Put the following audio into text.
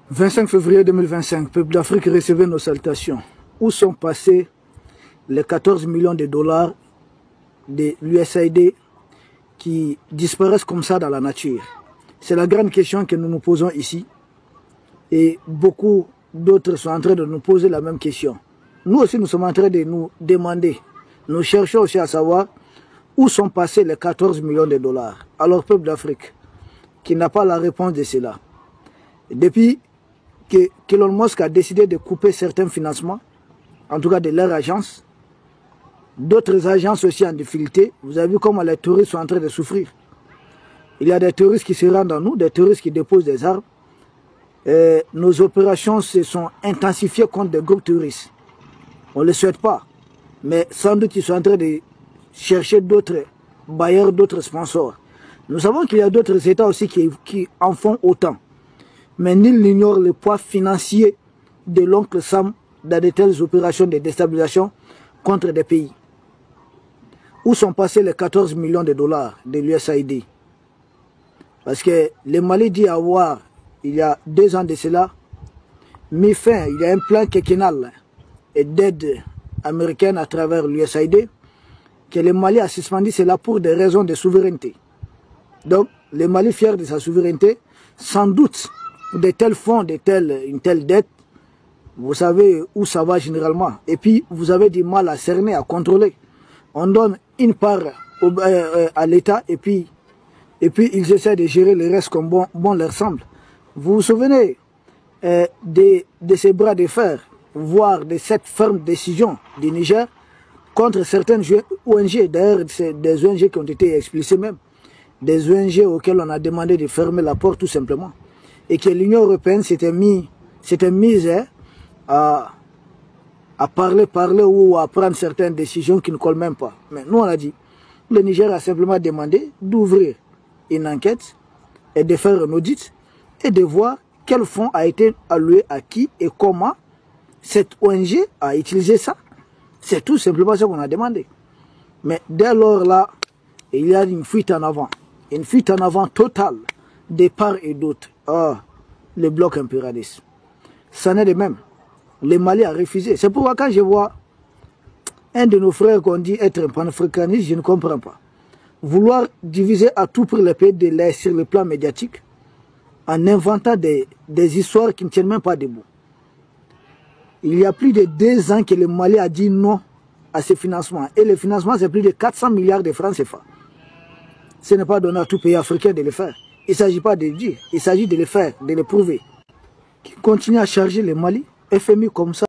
25 février 2025, peuple d'Afrique, recevez nos salutations. Où sont passés les 14 millions de dollars de l'USAID qui disparaissent comme ça dans la nature? C'est la grande question que nous nous posons ici. Et beaucoup d'autres sont en train de nous poser la même question. Nous aussi, nous sommes en train de nous demander. Nous cherchons aussi à savoir où sont passés les 14 millions de dollars. Alors, peuple d'Afrique, qui n'a pas la réponse de cela. Depuis que Elon Musk a décidé de couper certains financements, en tout cas de leur agence, d'autres agences aussi en difficulté, vous avez vu comment les touristes sont en train de souffrir. Il y a des touristes qui se rendent à nous, des touristes qui déposent des armes. Nos opérations se sont intensifiées contre des groupes touristes. On ne le souhaite pas, mais sans doute ils sont en train de chercher d'autres bailleurs, d'autres sponsors. Nous savons qu'il y a d'autres États aussi qui en font autant. Mais nul n'ignore le poids financier de l'oncle Sam dans de telles opérations de déstabilisation contre des pays. Où sont passés les 14 millions de dollars de l'USAID? Parce que le Mali dit avoir, il y a 2 ans de cela, mis fin, il y a un plan quinquennal et d'aide américaine à travers l'USAID, que le Mali a suspendu cela pour des raisons de souveraineté. Donc, le Mali, fier de sa souveraineté, sans doute, de tels fonds, une telle dette, vous savez où ça va généralement. Et puis, vous avez du mal à cerner, à contrôler. On donne une part à l'État et puis ils essaient de gérer le reste comme bon leur semble. Vous vous souvenez de ces bras de fer, voire de cette ferme décision du Niger contre certaines ONG, d'ailleurs c'est des ONG qui ont été expulsées même, des ONG auxquelles on a demandé de fermer la porte tout simplement, et que l'Union européenne s'était mise à parler ou à prendre certaines décisions qui ne collent même pas. Mais nous on a dit, le Niger a simplement demandé d'ouvrir une enquête et de faire un audit et de voir quel fonds a été alloué à qui et comment cette ONG a utilisé ça. C'est tout simplement ce qu'on a demandé. Mais dès lors là, il y a une fuite en avant. Une fuite en avant totale de part et d'autre. Ah, le bloc impérialiste. Ça n'est de même. Le Mali a refusé. C'est pourquoi quand je vois un de nos frères qu'on dit être un panafricaniste, je ne comprends pas. Vouloir diviser à tout prix les pays de l'Est sur le plan médiatique en inventant des histoires qui ne tiennent même pas debout. Il y a plus de 2 ans que le Mali a dit non à ces financements. Et le financement, c'est plus de 400 milliards de francs CFA. Ce n'est pas donné à tout pays africain de le faire. Il ne s'agit pas de dire, il s'agit de le faire, de le prouver. Qui continue à charger le Mali, FMI comme ça.